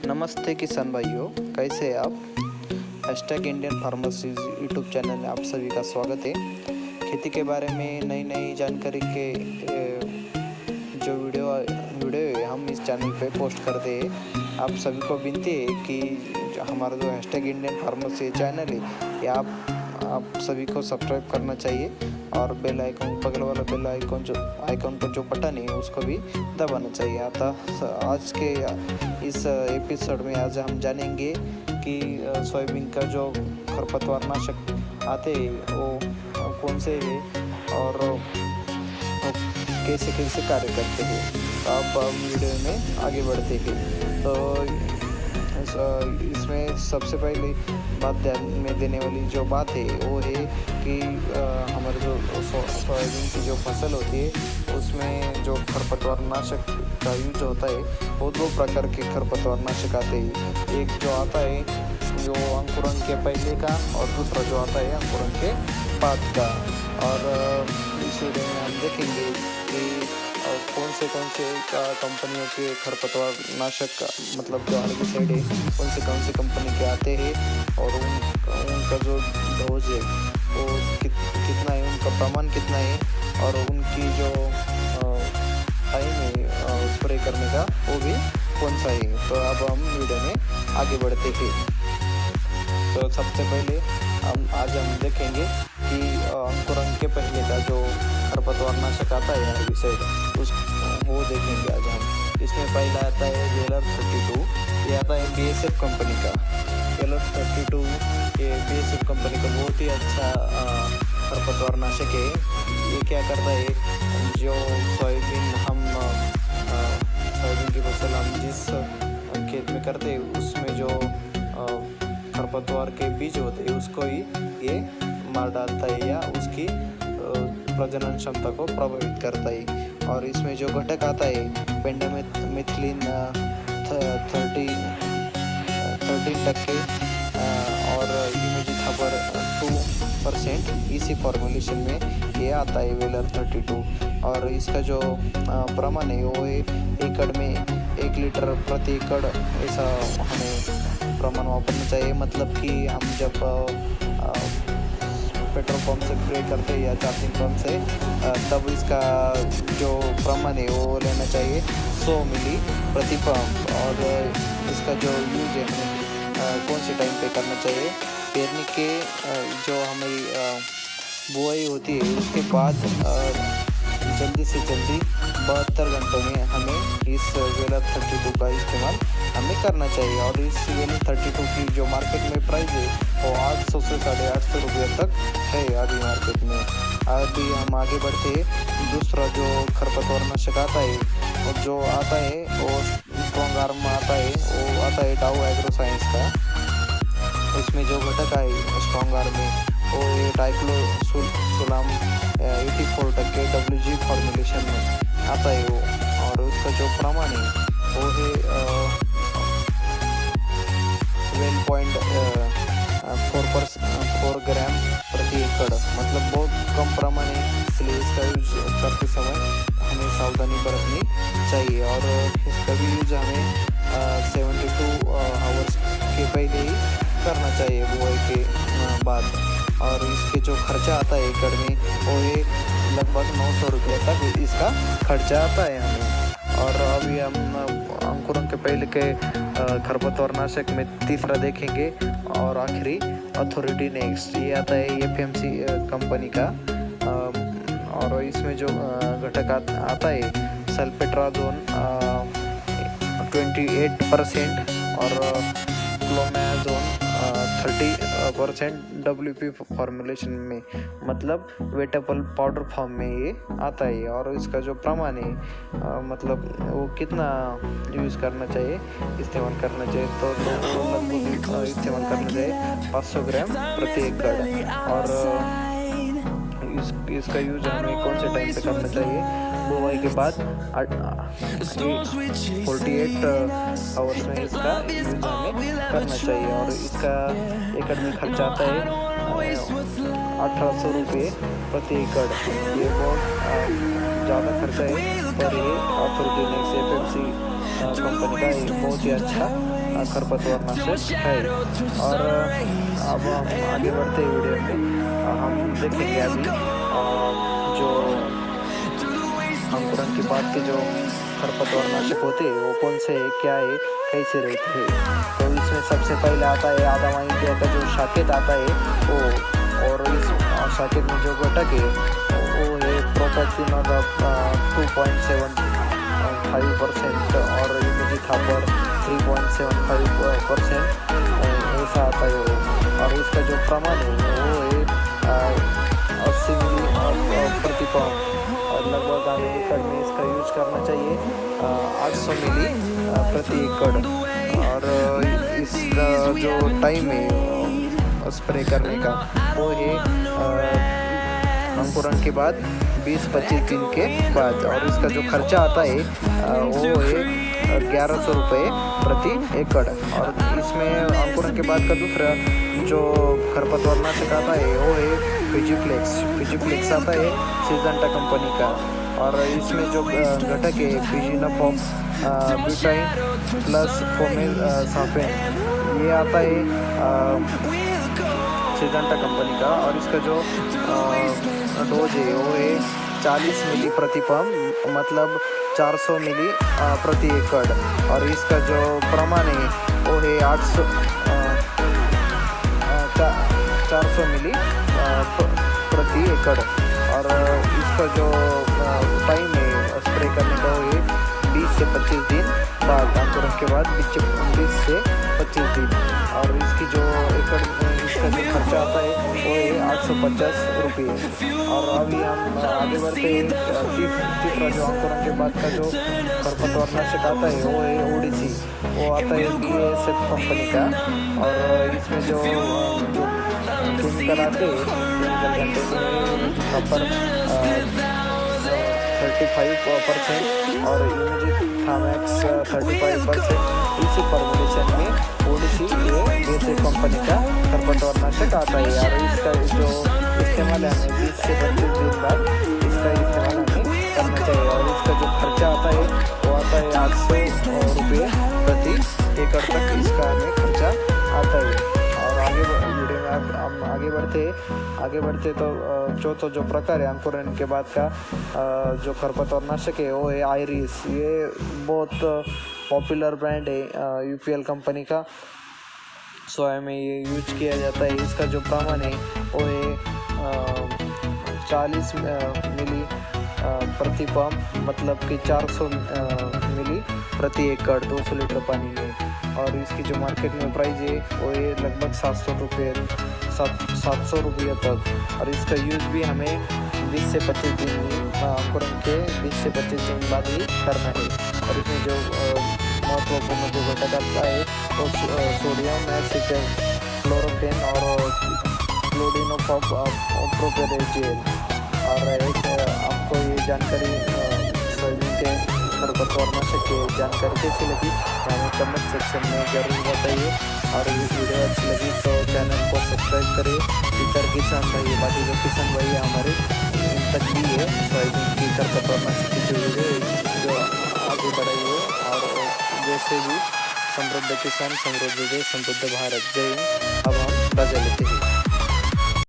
नमस्ते किसान भाइयों, कैसे हैं आप। Hashtag Indian farmers YouTube channel में आप सभी का स्वागत है। खेती के बारे में नई नई जानकारी के जो वीडियो है हम इस चैनल पे पोस्ट करते हैं। आप सभी को विनती है कि हमारा जो हैशटैग इंडियन फार्मर्स चैनल है ये आप सभी को सब्सक्राइब करना चाहिए और बेल आइकन बगल वाला बेल आइकन पर जो बटन है उसको भी दबाना चाहिए। आज के इस एपिसोड में आज हम जानेंगे कि सोयाबीन का जो खरपतवार नाशक आते हैं वो कौन से हैं और कैसे कैसे कार्य करते हैं। तो अब वीडियो में आगे बढ़ते हैं। तो इसमें सबसे पहले बात ध्यान में देने वाली जो बात है वो है कि हमारे जो सोयाबीन की जो फसल होती है उसमें जो खरपतवार नाशक का यूज होता है वो दो प्रकार के खरपतवार नाशक आते हैं। एक जो आता है जो अंकुरण के पहले का और दूसरा जो आता है अंकुरण के बाद का। और इस वीडियो में हम देखेंगे कि कौन से कंपनियों के खरपतवार नाशक मतलब जो हेर्बिसाइड है कौन से कंपनी के आते हैं और उनका जो डोज है वो कितना है, उनका प्रमाण कितना है और उनकी जो टाइम है स्प्रे करने का वो भी कौन सा है। तो अब हम वीडियो में आगे बढ़ते हैं। तो सबसे पहले आज हम देखेंगे कि अंकुरण के पहले का जो खरपतवार नाशक आता है हेर्बिसाइड वो देखेंगे आज हम। इसमें पहला आता है वेलर 32, ये आता है BASF कंपनी का। वेलर 32 ये BASF कंपनी का बहुत ही अच्छा खरपतवार नाशक है। ये क्या करता है, जो सोयाबीन की फसल हम जिस खेत में करते हैं उसमें जो खरपतवार के बीज होते हैं उसको ही ये मार डालता है या उसकी प्रजनन क्षमता को प्रभावित करता है। और इसमें जो घटक आता है पेंडामेथिलिन 13% और इमेजिथापर 2% इसी फॉर्मुलेशन में ये आता है वेलर 32। और इसका जो प्रमाण है वो एकड़ में 1 लीटर प्रति एकड़ ऐसा हमें प्रमाण वापरना चाहिए। मतलब कि हम जब पेट्रोल पंप से स्प्रे करते हैं या चार्जिंग पंप से तब इसका जो प्रमाण है वो लेना चाहिए 100 मिली प्रति पंप। और इसका जो यूज है हमें कौन से टाइम पे करना चाहिए, पेरनी के जो हमारी बुआई होती है उसके बाद जल्दी से जल्दी 72 घंटों में हमें इस वेलर 32 का इस्तेमाल हमें करना चाहिए। और इस वेलर 32 की जो मार्केट में प्राइस है वो 800 से 850 रुपये तक है अभी मार्केट में। अभी हम आगे बढ़ते हैं। दूसरा जो खरपतवार नाशक आता है और जो आता है वो स्ट्रॉन्ग आर्म आता है, वो आता है डाउ एग्रो साइंस का। उसमें जो घटक है स्ट्रॉन्ग आर्म में वो ये डाइक्लोसोलाम 84% WG फॉर्मुलेशन में आता है वो। और उसका जो प्रमाण है वो है 12.4 ग्राम प्रति एकड़, मतलब बहुत कम प्रमाण है। इसलिए इसका यूज करते समय हमें सावधानी बरतनी चाहिए। और इसका भी यूज हमें 72 आवर्स के पहले ही करना चाहिए बुआई के बाद। और इसके जो खर्चा आता है एकड़ में वो है लगभग 900 रुपये तक इसका खर्चा आता है हमें। और अभी हम अंकुरण के पहले के खरपतवार नाशक में तीसरा देखेंगे और आखिरी अथॉरिटी नेक्स्ट, ये आता है FMC कंपनी का। और इसमें जो घटक आता है सल्फेट्राजोन 28% और क्लोमेazone 30% WP फॉर्मुलेशन में, मतलब वेटेबल पाउडर फॉर्म में ये आता है। और इसका जो प्रमाण है मतलब वो कितना यूज़ करना चाहिए, इस्तेमाल करना चाहिए तो लगभग इस्तेमाल करना चाहिए 500 ग्राम प्रति एकड़। और इसका यूज हमें कौन से टाइम पे करना चाहिए, बुआई के बाद 48 आवर्स में इसका यूज हमें करना चाहिए। और इसका एकड़ में खर्चा आता है 1800 रुपये प्रति एकड़। ये बहुत ज़्यादा खर्चा है पर ये अथॉरिटी नेक्स्ट FMC कंपनी का एक बहुत ही अच्छा खरपतवारनाशक है। और अब हम आगे बढ़ते हैं वीडियो में, हम देखेंगे अभी जो अंकुरण के बाद के जो खरपतवारनाशक होते हैं वो कौन से है, क्या है, कैसे रहते हैं। तो इसमें सबसे पहले आता है आदामा इंडिया का जो शाकेत आता है वो, और इस शाकेत में जो घटक है वो है प्रोपेक्टिनोल 2.75% और इमेजिथापर 3.75% ऐसा आता है वो। और इसका जो प्रमाण है वो है 80 मिली प्रति पाउंड, और लगभग हमें एकड़ में इसका यूज करना चाहिए 800 मिली प्रति एकड़। और इसका जो टाइम है स्प्रे करने का वो है अंकुरण के बाद 20-25 दिन के बाद। और इसका जो खर्चा आता है वो है 1100 रुपये प्रति एकड़। और इसमें अंकुरण के बाद का दूसरा जो खरपतवारनाशक आता है वो है फिजिफ्लेक्स आता है सिजेंटा कंपनी का। और इसमें जो घटक है फिजिनोफॉप ब्यूटाइन प्लस फोमेसाफेन ये आता है सिजेंटा कंपनी का। और इसका जो डोज है वो है 40 मिली प्रति पंप, मतलब 400 मिली प्रति एकड़। और इसका जो प्रमाण है वो है 400 मिली प्रति एकड़। और इसका जो टाइम है स्प्रे करने का वो है 20 से 25 दिन बाद, अंकुरण के बाद 20 से 25 दिन। और इसकी जो एकड़ इसका जो खर्चा आता है वो है 850 रुपये। और अभी हम आगे बढ़ते हैं, तीसरा जो अंकुरण के बाद का जो खरपतवारनाशक आता है वो है ओडिसी, वो आता है BASF कंपनी का। और इसमें जो केमिकल आते हैं कॉपर 35% और इमेजिथामैक्स 35%। इसी फॉर्मुलेशन में ओडिसी BASF कंपनी का खरपतवारनाशक आता है। और इसका जो इस्तेमाल है हमें 20 से 25 दिन बाद इसका इस्तेमाल हमें करना चाहिए। और इसका जो खर्चा आता है वो आता है 800 रुपये प्रति एकड़ तक इसका हमें खर्चा आता है। और आगे वीडियो में हम आगे बढ़ते तो चौथा जो प्रकार है अंकुरण के बाद का जो खरपतवारनाशक है वो है आयरिस। ये बहुत पॉपुलर ब्रांड है UPL कंपनी का, सोया में ये यूज किया जाता है। इसका जो प्रमाण है वो है 40 मिली प्रति पंप, मतलब कि 400 मिली प्रति एकड़ 200 लीटर पानी में। और इसकी जो मार्केट में प्राइस है वो है लगभग 700 रुपये तक। और इसका यूज भी हमें 20 से 25 दिन अंकुरण के 20 से 25 दिन बाद ही करना है। और इसमें जो महत्वपूर्ण जो घटक आता है वो सोडियम एसिटेट, क्लोरोफेन और क्लोडिनोप्रोपेरेजेल। और आपको ये जानकारी सोयाबीन के खरपतवारनाशक की जानकारी कैसी लगी हमें कमेंट सेक्शन में ज़रूर बताइए। और ये वीडियो अच्छी लगी तो चैनल को सब्सक्राइब करिए। इतर किसान भाई, बाकी जो किसान भाई हमारे इन तक भी है सोयाबीन की खरपतवारनाशक की जो वीडियो जो आगे बढ़ाइए। और जैसे भी समृद्ध किसान समृद्ध देश समृद्ध भारत। जय हिंद। अब हम रजा लेते हैं।